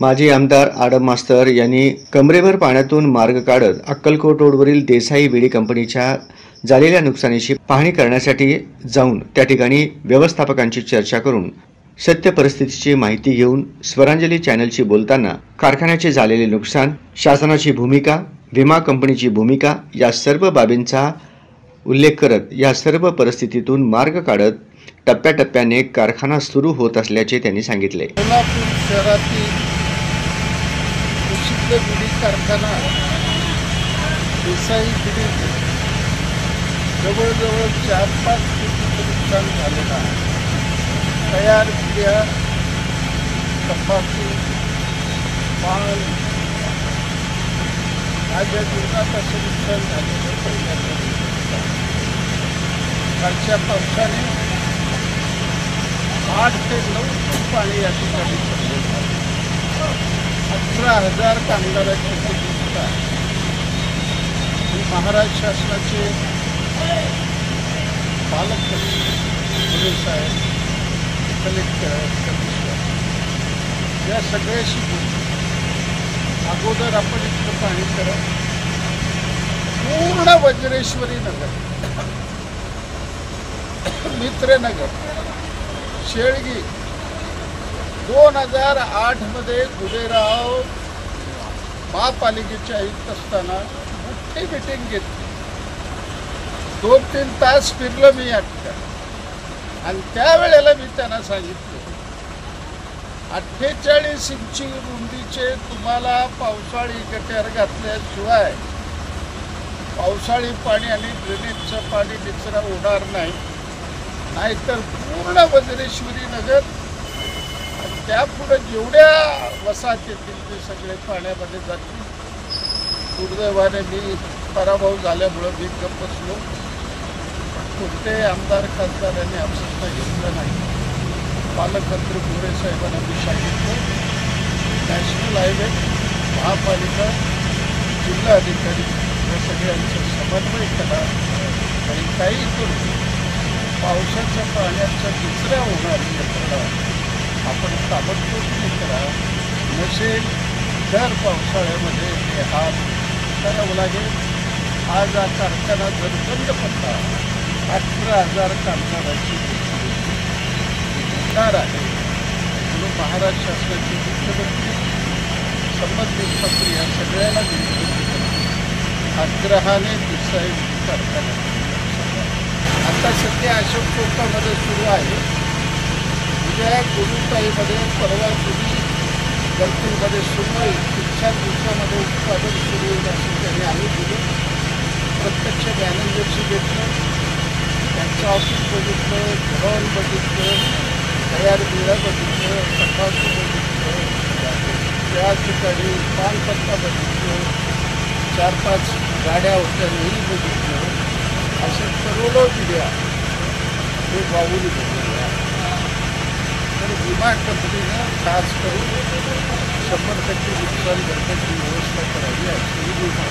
माजी आमदार आडम मास्तर यांनी कमरेभर पाण्यातून मार्ग काढत अक्कलकोट रोडवरील देसाई विडी कंपनीच्या झालेल्या नुकसानीची पाहणी करण्यासाठी जाऊन त्या ठिकाणी व्यवस्थापकांची चर्चा करून सत्य परिस्थितीची माहिती घेऊन स्वरांजली चॅनलशी बोलताना कारखान्याचे झालेले नुकसान, शासनाची भूमिका, विमा कंपनीची भूमिका या सर्व बाबींचा उल्लेख करत या सर्व परिस्थितीतून मार्ग काढत टप्प्याटप्प्याने कारखाना सुरू होत असल्याचे त्यांनी सांगितले. कोल्हापूर शहरातील प्रसिद्ध विडी कारखाना देसाई विडी जवळजवळ 4-5 कोटीचं नुकसान झालेलं आहे. तयार विड्या, तंबाखू, पान माझ्या जीवनात असं नुकसान झालेलं पहिल्यांदा. कालच्या पावसाने 8 ते 9 फूट पाणी या ठिकाणी पडलेलं आहे. 18,000 कामगारांची दिसत आहे. महाराष्ट्र शासनाचे पालकमंत्री साहेब, कलेक्टर, कमिशनर या सगळ्याशी बोलतो. अगोदर आपण इतकं पाणी करा. पूर्ण वज्रेश्वरी नगर, मित्रनगर, शेळगी 2008 मध्ये गुडेराव महापालिकेचे आयुक्त असताना मोठी मीटिंग घेतली. 2-3 तास फिरलो मी या ठिकाणी आणि त्यावेळेला मी त्यांना सांगितलं 48 इंची रुंदीचे तुम्हाला पावसाळी गटार घातल्याशिवाय पावसाळी पाणी आणि ड्रेनेजचं पाणी निचरा होणार नाही. नाहीतर पूर्ण वज्रेश्वरी नगर आणि त्यापुढे जेवढ्या वसाहत येतील ते सगळे पाण्यामध्ये जातील. दुर्दैवाने मी पराभव झाल्यामुळं मी गप्प बसलो. कोणत्याही आमदार खासदारांनी आपसाला घेतलं नाही. पालकमंत्री गोरे साहेबांना मी सांगितलं नॅशनल हायवे, महापालिका, जिल्हाधिकारी या सगळ्यांचं समन्वय करा आणि काही करून पावसाच्या पाण्याचा निचरा होणार यात्रा आपण ताबडतोब करा. नसेल दर पावसाळ्यामध्ये हे हात करावं लागेल. आज हा कारखाना जर बंद पडला 18,000 कामगारांची होणार आहे. म्हणून महाराष्ट्र शासनाचे मुख्यमंत्री संबंधित मंत्री या सगळ्यांना विनंती आग्रहाने देसाई कारखाना आता सध्या अशोक चौकामध्ये सुरू आहे. उद्या गुरुताईमध्ये, परवा जुनी गलतीमध्ये सुरू होईल. 3-4 दिवसामध्ये उत्पादन सुरू होईल असं त्यांनी आम्ही दिलं. प्रत्यक्ष मॅनेजरशी भेटलं, त्यांचं ऑफिस बघितलं, गोडाऊन बघितलं, तयार बिळं बघितलं, तपासणी बघितलं, त्या ठिकाणी पानपत्ता बघितलं, 4-5 गाड्या होत्या हेही बघितलं. अशा करोडो विड्या हे वाहून घेतलेल्या. तर विमा कंपनीनं खास करून 100% नुकसान भरपाईची व्यवस्था करावी अशी विमा